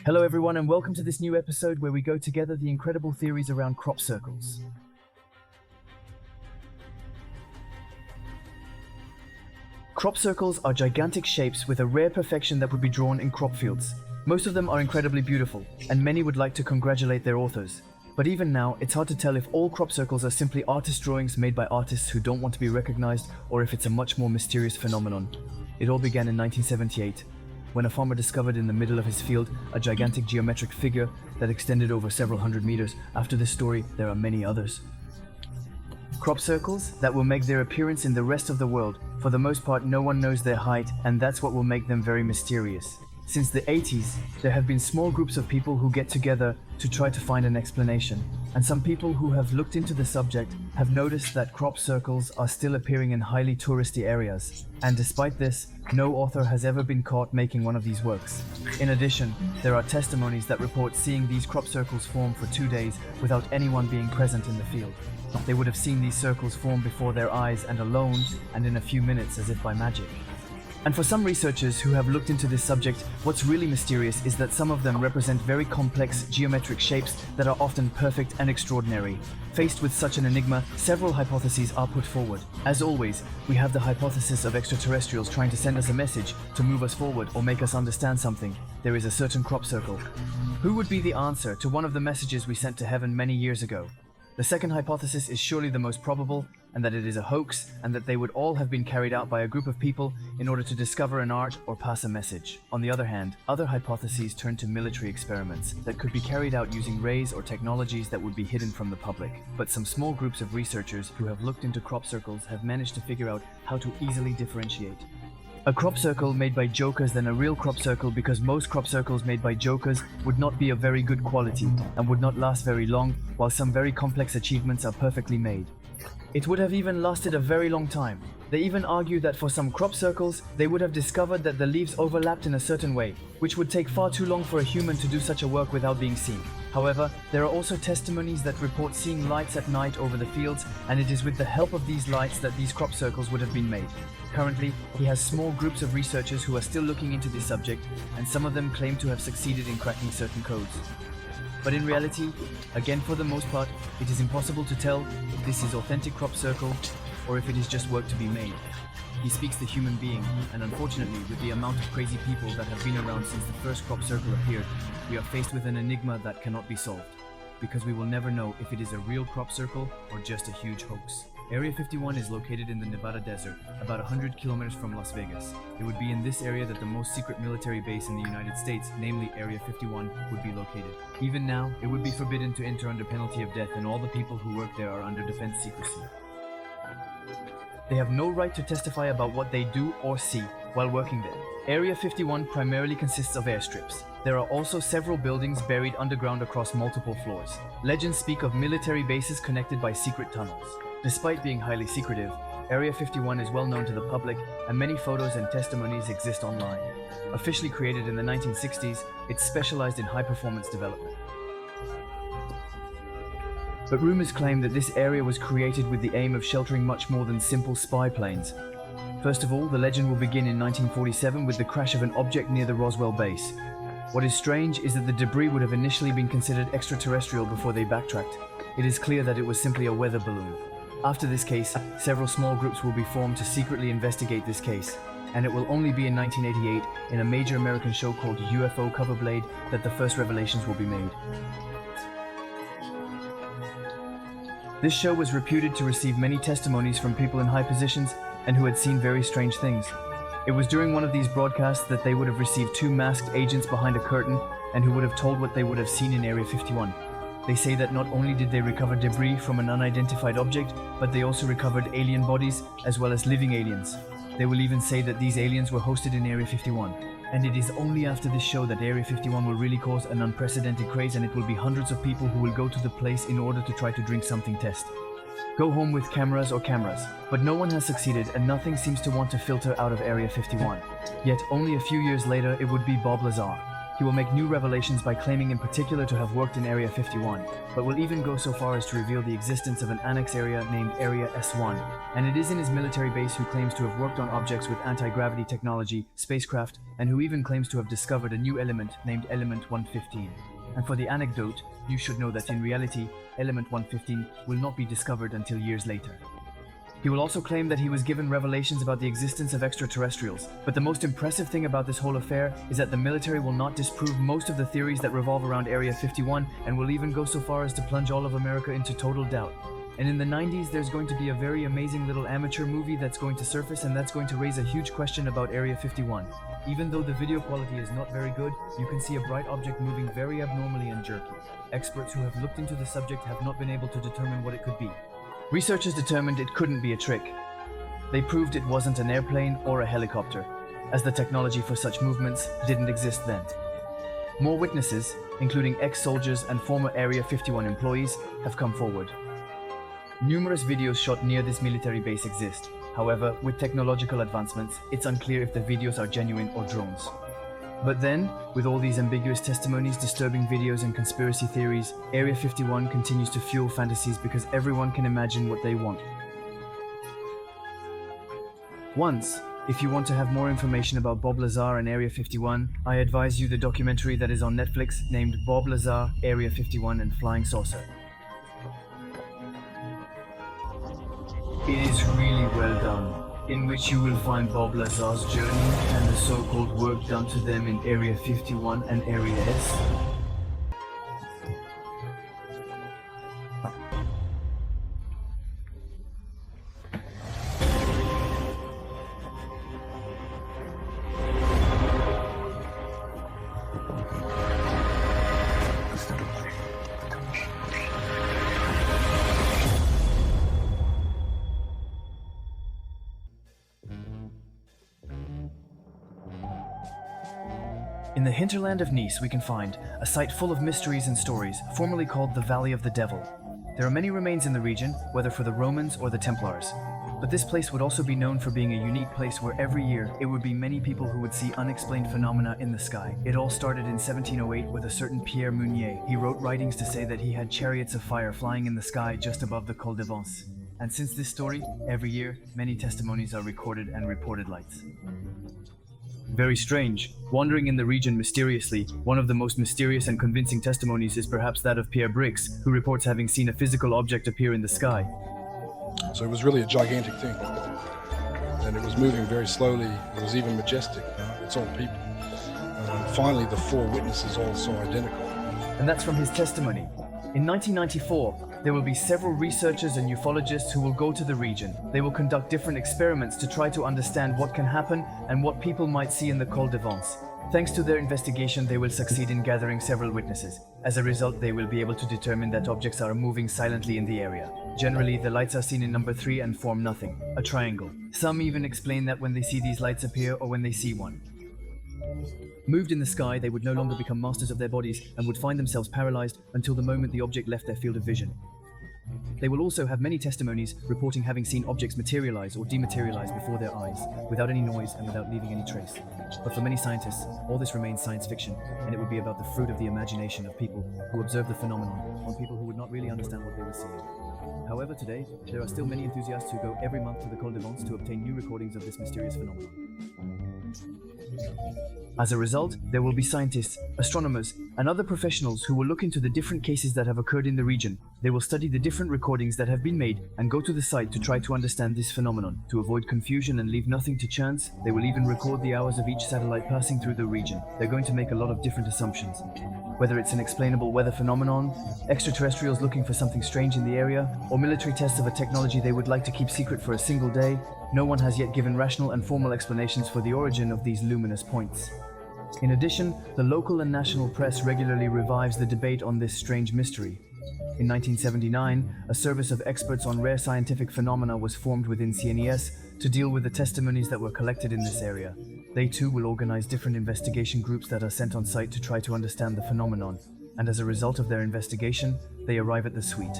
Hello everyone and welcome to this new episode where we go together the incredible theories around crop circles. Crop circles are gigantic shapes with a rare perfection that would be drawn in crop fields. Most of them are incredibly beautiful, and many would like to congratulate their authors. But even now, it's hard to tell if all crop circles are simply artist drawings made by artists who don't want to be recognized, or if it's a much more mysterious phenomenon. It all began in 1978. When a farmer discovered in the middle of his field a gigantic geometric figure that extended over several hundred meters. After this story, there are many others. Crop circles that will make their appearance in the rest of the world. For the most part, no one knows their height, and that's what will make them very mysterious. Since the 80s, there have been small groups of people who get together to try to find an explanation. And some people who have looked into the subject have noticed that crop circles are still appearing in highly touristy areas. And despite this, no author has ever been caught making one of these works. In addition, there are testimonies that report seeing these crop circles form for 2 days without anyone being present in the field. They would have seen these circles form before their eyes and alone, and in a few minutes as if by magic. And for some researchers who have looked into this subject, what's really mysterious is that some of them represent very complex geometric shapes that are often perfect and extraordinary. Faced with such an enigma, several hypotheses are put forward. As always, we have the hypothesis of extraterrestrials trying to send us a message to move us forward or make us understand something. There is a certain crop circle. Who would be the answer to one of the messages we sent to heaven many years ago? The second hypothesis is surely the most probable, and that it is a hoax, and that they would all have been carried out by a group of people in order to discover an art or pass a message. On the other hand, other hypotheses turn to military experiments that could be carried out using rays or technologies that would be hidden from the public. But some small groups of researchers who have looked into crop circles have managed to figure out how to easily differentiate a crop circle made by jokers than a real crop circle, because most crop circles made by jokers would not be of very good quality and would not last very long, while some very complex achievements are perfectly made. It would have even lasted a very long time. They even argue that for some crop circles, they would have discovered that the leaves overlapped in a certain way, which would take far too long for a human to do such a work without being seen. However, there are also testimonies that report seeing lights at night over the fields, and it is with the help of these lights that these crop circles would have been made. Currently, he has small groups of researchers who are still looking into this subject, and some of them claim to have succeeded in cracking certain codes. But in reality, again for the most part, it is impossible to tell if this is authentic crop circle or if it is just work to be made. He speaks the human being, and unfortunately, with the amount of crazy people that have been around since the first crop circle appeared, we are faced with an enigma that cannot be solved, because we will never know if it is a real crop circle or just a huge hoax. Area 51 is located in the Nevada desert, about 100 kilometers from Las Vegas. It would be in this area that the most secret military base in the United States, namely Area 51, would be located. Even now, it would be forbidden to enter under penalty of death, and all the people who work there are under defense secrecy. They have no right to testify about what they do or see while working there. Area 51 primarily consists of airstrips. There are also several buildings buried underground across multiple floors. Legends speak of military bases connected by secret tunnels. Despite being highly secretive, Area 51 is well known to the public, and many photos and testimonies exist online. Officially created in the 1960s, it's specialized in high-performance development. But rumors claim that this area was created with the aim of sheltering much more than simple spy planes. First of all, the legend will begin in 1947 with the crash of an object near the Roswell base. What is strange is that the debris would have initially been considered extraterrestrial before they backtracked. It is clear that it was simply a weather balloon. After this case, several small groups will be formed to secretly investigate this case, and it will only be in 1988, in a major American show called UFO Coverblade, that the first revelations will be made. This show was reputed to receive many testimonies from people in high positions and who had seen very strange things. It was during one of these broadcasts that they would have received 2 masked agents behind a curtain and who would have told what they would have seen in Area 51. They say that not only did they recover debris from an unidentified object, but they also recovered alien bodies as well as living aliens. They will even say that these aliens were hosted in Area 51. And it is only after this show that Area 51 will really cause an unprecedented craze, and it will be hundreds of people who will go to the place in order to try to drink something test. Go home with cameras, but no one has succeeded, and nothing seems to want to filter out of Area 51. Yet only a few years later it would be Bob Lazar. He will make new revelations by claiming in particular to have worked in Area 51, but will even go so far as to reveal the existence of an annex area named Area S1, and it is in his military base who claims to have worked on objects with anti-gravity technology, spacecraft, and who even claims to have discovered a new element named Element 115. And for the anecdote, you should know that in reality, Element 115 will not be discovered until years later. He will also claim that he was given revelations about the existence of extraterrestrials, but the most impressive thing about this whole affair is that the military will not disprove most of the theories that revolve around Area 51 and will even go so far as to plunge all of America into total doubt. And in the 90s, there's going to be a very amazing little amateur movie that's going to surface, and that's going to raise a huge question about Area 51. Even though the video quality is not very good, you can see a bright object moving very abnormally and jerky. Experts who have looked into the subject have not been able to determine what it could be. Researchers determined it couldn't be a trick. They proved it wasn't an airplane or a helicopter, as the technology for such movements didn't exist then. More witnesses, including ex-soldiers and former Area 51 employees, have come forward. Numerous videos shot near this military base exist. However, with technological advancements, it's unclear if the videos are genuine or drones. But then, with all these ambiguous testimonies, disturbing videos and conspiracy theories, Area 51 continues to fuel fantasies because everyone can imagine what they want. Once, if you want to have more information about Bob Lazar and Area 51, I advise you the documentary that is on Netflix named Bob Lazar, Area 51 and Flying Saucer. It is really well done, in which you will find Bob Lazar's journey and the so-called work done to them in Area 51 and Area S. In the hinterland of Nice, we can find a site full of mysteries and stories, formerly called the Valley of the Devil. There are many remains in the region, whether for the Romans or the Templars. But this place would also be known for being a unique place where every year it would be many people who would see unexplained phenomena in the sky. It all started in 1708 with a certain Pierre Meunier. He wrote writings to say that he had chariots of fire flying in the sky just above the Col de Vence. And since this story, every year, many testimonies are recorded and reported lights. Very strange. Wandering in the region mysteriously, one of the most mysterious and convincing testimonies is perhaps that of Pierre Brix, who reports having seen a physical object appear in the sky. So it was really a gigantic thing, and it was moving very slowly. It was even majestic. It's all people. Finally, the four witnesses all saw identical. And that's from his testimony. In 1994, there will be several researchers and ufologists who will go to the region. They will conduct different experiments to try to understand what can happen and what people might see in the Col de Vence. Thanks to their investigation, they will succeed in gathering several witnesses. As a result, they will be able to determine that objects are moving silently in the area. Generally, the lights are seen in number 3 and form nothing, a triangle. Some even explain that when they see these lights appear or when they see one moved in the sky, they would no longer become masters of their bodies and would find themselves paralyzed until the moment the object left their field of vision. They will also have many testimonies reporting having seen objects materialize or dematerialize before their eyes, without any noise and without leaving any trace. But for many scientists, all this remains science fiction, and it would be about the fruit of the imagination of people who observe the phenomenon, on people who would not really understand what they were seeing. However, today, there are still many enthusiasts who go every month to the Col de Vence to obtain new recordings of this mysterious phenomenon. As a result, there will be scientists, astronomers, and other professionals who will look into the different cases that have occurred in the region. They will study the different recordings that have been made and go to the site to try to understand this phenomenon. To avoid confusion and leave nothing to chance, they will even record the hours of each satellite passing through the region. They're going to make a lot of different assumptions. Whether it's an explainable weather phenomenon, extraterrestrials looking for something strange in the area, or military tests of a technology they would like to keep secret for a single day, no one has yet given rational and formal explanations for the origin of these luminous points. In addition, the local and national press regularly revives the debate on this strange mystery. In 1979, a service of experts on rare scientific phenomena was formed within CNES to deal with the testimonies that were collected in this area. They too will organize different investigation groups that are sent on site to try to understand the phenomenon, and as a result of their investigation, they arrive at the suite.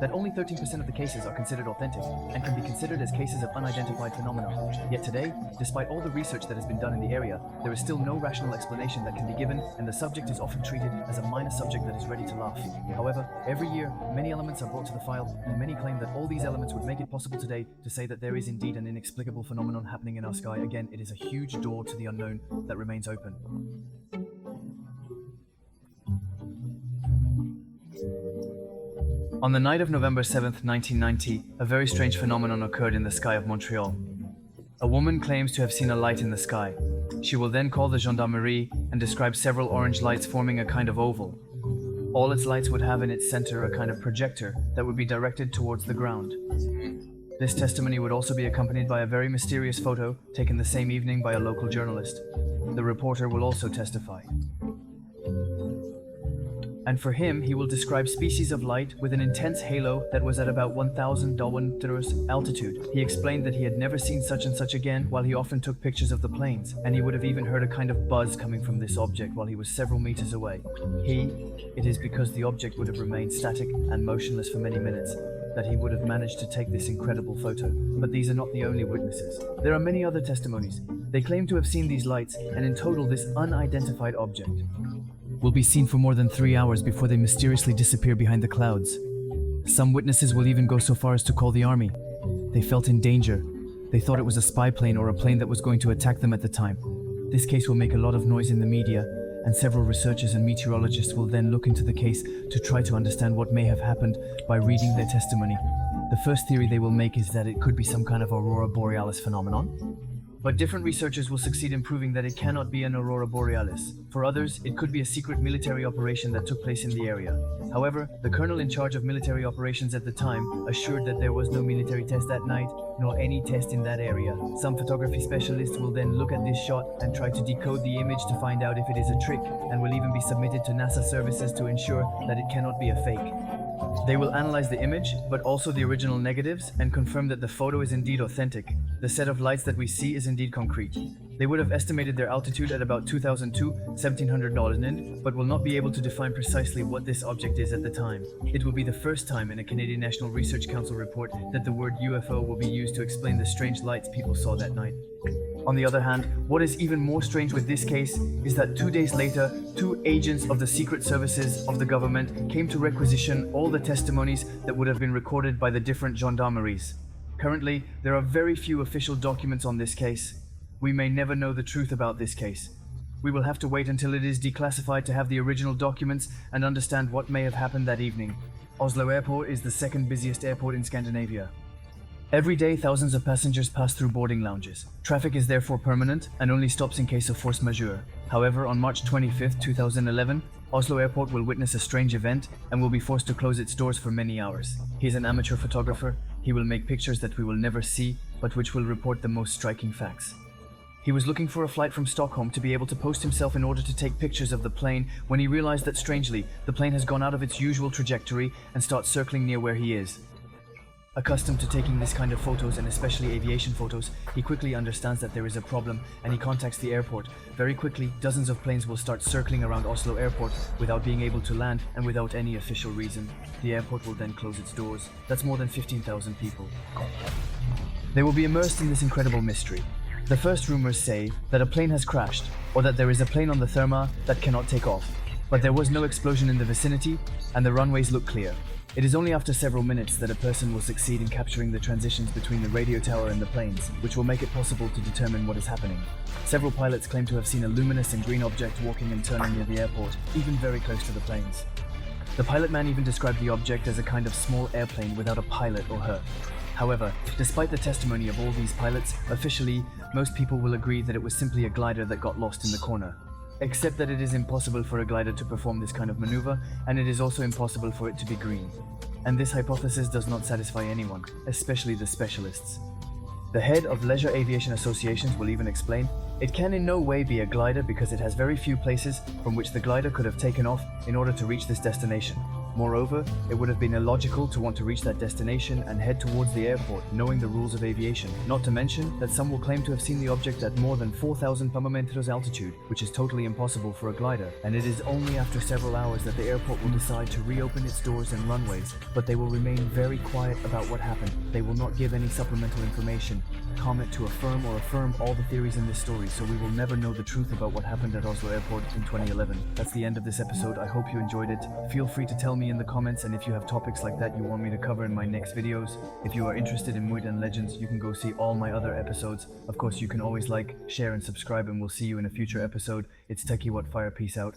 that only 13% of the cases are considered authentic and can be considered as cases of unidentified phenomena. Yet today, despite all the research that has been done in the area, there is still no rational explanation that can be given, and the subject is often treated as a minor subject that is ready to laugh. However, every year, many elements are brought to the file, and many claim that all these elements would make it possible today to say that there is indeed an inexplicable phenomenon happening in our sky. Again, it is a huge door to the unknown that remains open. On the night of November 7th, 1990, a very strange phenomenon occurred in the sky of Montreal. A woman claims to have seen a light in the sky. She will then call the gendarmerie and describe several orange lights forming a kind of oval. All its lights would have in its center a kind of projector that would be directed towards the ground. This testimony would also be accompanied by a very mysterious photo taken the same evening by a local journalist. The reporter will also testify. And for him, he will describe species of light with an intense halo that was at about 1,000 meters altitude. He explained that he had never seen such and such again, while he often took pictures of the planes, and he would have even heard a kind of buzz coming from this object while he was several meters away. It is because the object would have remained static and motionless for many minutes that he would have managed to take this incredible photo. But these are not the only witnesses. There are many other testimonies. They claim to have seen these lights, and in total this unidentified object will be seen for more than 3 hours before they mysteriously disappear behind the clouds. Some witnesses will even go so far as to call the army. They felt in danger. They thought it was a spy plane or a plane that was going to attack them at the time. This case will make a lot of noise in the media, and several researchers and meteorologists will then look into the case to try to understand what may have happened by reading their testimony. The first theory they will make is that it could be some kind of aurora borealis phenomenon. But different researchers will succeed in proving that it cannot be an aurora borealis. For others, it could be a secret military operation that took place in the area. However, the colonel in charge of military operations at the time assured that there was no military test that night, nor any test in that area. Some photography specialists will then look at this shot and try to decode the image to find out if it is a trick, and will even be submitted to NASA services to ensure that it cannot be a fake. They will analyze the image, but also the original negatives, and confirm that the photo is indeed authentic. The set of lights that we see is indeed concrete. They would have estimated their altitude at about 2,002, $1,700 NIN, but will not be able to define precisely what this object is at the time. It will be the first time in a Canadian National Research Council report that the word UFO will be used to explain the strange lights people saw that night. On the other hand, what is even more strange with this case is that 2 days later, 2 agents of the secret services of the government came to requisition all the testimonies that would have been recorded by the different gendarmeries. Currently, there are very few official documents on this case. We may never know the truth about this case. We will have to wait until it is declassified to have the original documents and understand what may have happened that evening. Oslo Airport is the second busiest airport in Scandinavia. Every day, thousands of passengers pass through boarding lounges. Traffic is therefore permanent and only stops in case of force majeure. However, on March 25, 2011, Oslo Airport will witness a strange event and will be forced to close its doors for many hours. He is an amateur photographer. He will make pictures that we will never see, but which will report the most striking facts. He was looking for a flight from Stockholm to be able to post himself in order to take pictures of the plane when he realized that strangely, the plane has gone out of its usual trajectory and starts circling near where he is. Accustomed to taking this kind of photos, and especially aviation photos, he quickly understands that there is a problem and he contacts the airport. Very quickly, dozens of planes will start circling around Oslo Airport without being able to land and without any official reason. The airport will then close its doors. That's more than 15,000 people. They will be immersed in this incredible mystery. The first rumors say that a plane has crashed, or that there is a plane on the therma that cannot take off. But there was no explosion in the vicinity, and the runways look clear. It is only after several minutes that a person will succeed in capturing the transitions between the radio tower and the planes, which will make it possible to determine what is happening. Several pilots claim to have seen a luminous and green object walking and turning near the airport, even very close to the planes. The pilot man even described the object as a kind of small airplane without a pilot or her. However, despite the testimony of all these pilots, officially, most people will agree that it was simply a glider that got lost in the corner. Except that it is impossible for a glider to perform this kind of maneuver, and it is also impossible for it to be green. And this hypothesis does not satisfy anyone, especially the specialists. The head of leisure aviation associations will even explain, it can in no way be a glider because it has very few places from which the glider could have taken off in order to reach this destination. Moreover, it would have been illogical to want to reach that destination and head towards the airport, knowing the rules of aviation. Not to mention that some will claim to have seen the object at more than 4,000 meters altitude, which is totally impossible for a glider, and it is only after several hours that the airport will decide to reopen its doors and runways, but they will remain very quiet about what happened. They will not give any supplemental information, comment to affirm or affirm all the theories in this story, so we will never know the truth about what happened at Oslo Airport in 2011. That's the end of this episode. I hope you enjoyed it. Feel free to tell me in the comments, and if you have topics like that you want me to cover in my next videos. If you are interested in Myth and Legends, you can go see all my other episodes. Of course, you can always like, share, and subscribe, and we'll see you in a future episode. It's Techie What Fire. Peace out.